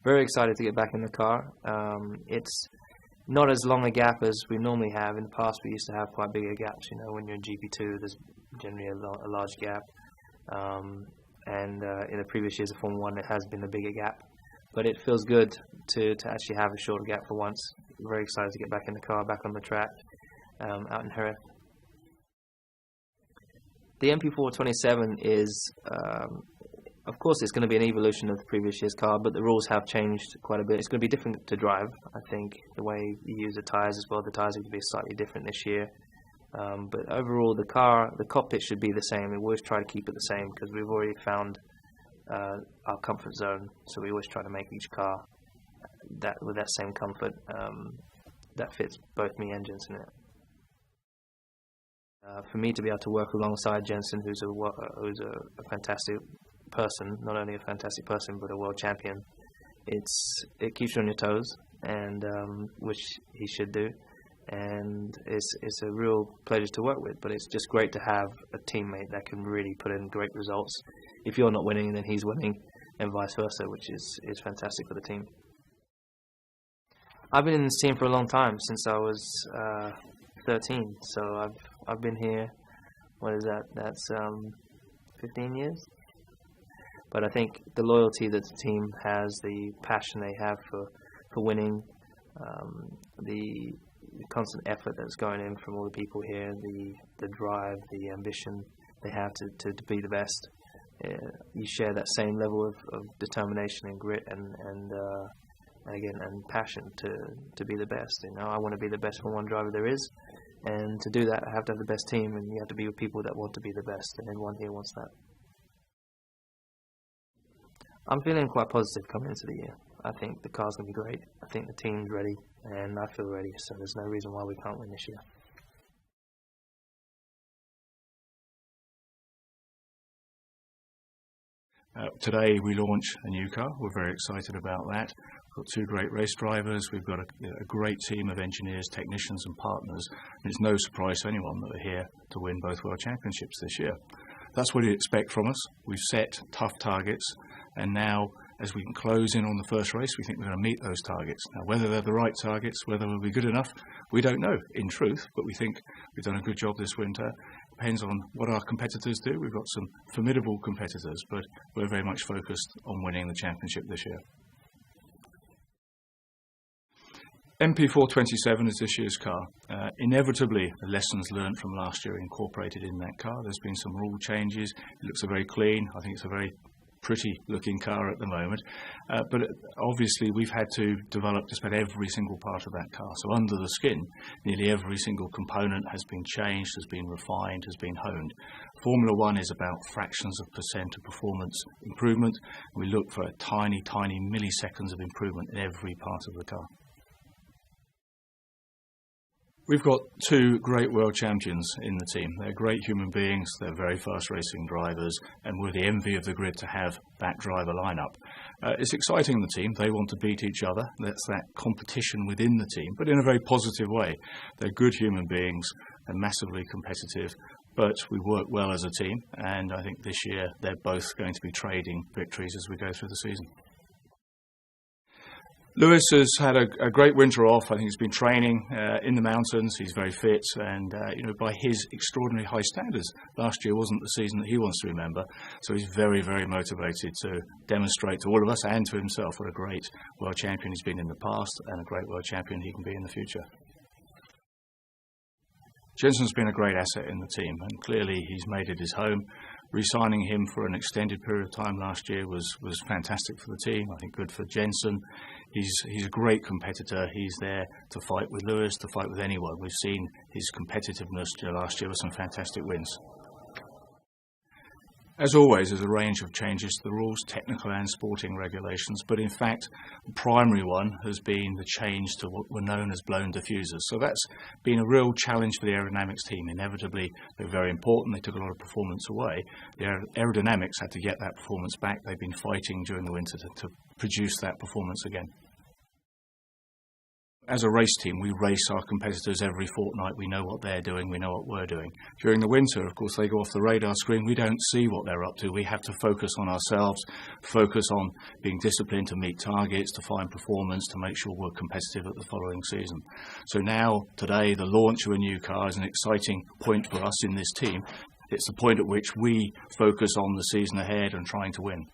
Very excited to get back in the car. It's not as long a gap as we normally have. In the past, we used to have quite bigger gaps. You know, when you're in GP2, there's generally a large gap. In the previous years of Formula 1, it has been a bigger gap. But it feels good to actually have a shorter gap for once. Very excited to get back in the car, back on the track, out in Jerez. The MP4-27 is, of course, it's going to be an evolution of the previous year's car, but the rules have changed quite a bit. It's going to be different to drive, I think. The way you use the tyres as well, the tyres are going to be slightly different this year. But overall, the cockpit should be the same. We always try to keep it the same because we've already found our comfort zone. So we always try to make each car with that same comfort that fits both me and Jensen in it. For me to be able to work alongside Jensen, who's a fantastic person, not only a fantastic person but a world champion, it keeps you on your toes, and which he should do, and it's a real pleasure to work with. But it's just great to have a teammate that can really put in great results. If you're not winning, then he's winning, and vice versa, which is fantastic for the team. I've been in this team for a long time, since I was 13. So I've been here. What is that? That's 15 years. But I think the loyalty that the team has, the passion they have for winning, the constant effort that's going in from all the people here, the drive, the ambition they have to be the best. You share that same level of determination and grit and passion to be the best. You know, I want to be the best Formula 1 driver there is, and to do that, I have to have the best team, and you have to be with people that want to be the best, and everyone here wants that. I'm feeling quite positive coming into the year. I think the car's going to be great. I think the team's ready, and I feel ready, so there's no reason why we can't win this year. Today we launch a new car. We're very excited about that. We've got two great race drivers. We've got a great team of engineers, technicians and partners. And it's no surprise to anyone that we're here to win both World Championships this year. That's what you expect from us. We've set tough targets, and now as we can close in on the first race, we think we're going to meet those targets. Now, whether they're the right targets, whether we'll be good enough, we don't know in truth, but we think we've done a good job this winter. Depends on what our competitors do. We've got some formidable competitors, but we're very much focused on winning the championship this year. MP4-27 is this year's car. Inevitably, the lessons learned from last year are incorporated in that car. There's been some rule changes. It looks very clean. I think it's a very pretty looking car at the moment. But obviously, we've had to develop just about every single part of that car. So under the skin, nearly every single component has been changed, has been refined, has been honed. Formula 1 is about fractions of percent of performance improvement. We look for tiny, tiny milliseconds of improvement in every part of the car. We've got two great world champions in the team. They're great human beings, they're very fast racing drivers, and we're the envy of the grid to have that driver lineup. It's exciting, the team. They want to beat each other. That's that competition within the team, but in a very positive way. They're good human beings, they're massively competitive, but we work well as a team, and I think this year they're both going to be trading victories as we go through the season. Lewis has had a great winter off. I think he's been training in the mountains. He's very fit, and by his extraordinary high standards, last year wasn't the season that he wants to remember. So he's very, very motivated to demonstrate to all of us and to himself what a great world champion he's been in the past and a great world champion he can be in the future. Jensen's been a great asset in the team, and clearly he's made it his home. Re-signing him for an extended period of time last year was fantastic for the team. I think good for Jensen. He's a great competitor. He's there to fight with Lewis, to fight with anyone. We've seen his competitiveness last year with some fantastic wins. As always, there's a range of changes to the rules, technical and sporting regulations, but in fact, the primary one has been the change to what were known as blown diffusers. So that's been a real challenge for the aerodynamics team. Inevitably, they're very important. They took a lot of performance away. The aerodynamics had to get that performance back. They've been fighting during the winter to produce that performance again. as a race team, we race our competitors every fortnight. We know what they're doing. We know what we're doing. During the winter, of course, they go off the radar screen. We don't see what they're up to. We have to focus on ourselves, focus on being disciplined to meet targets, to find performance, to make sure we're competitive at the following season. So now, today, the launch of a new car is an exciting point for us in this team. It's the point at which we focus on the season ahead and trying to win.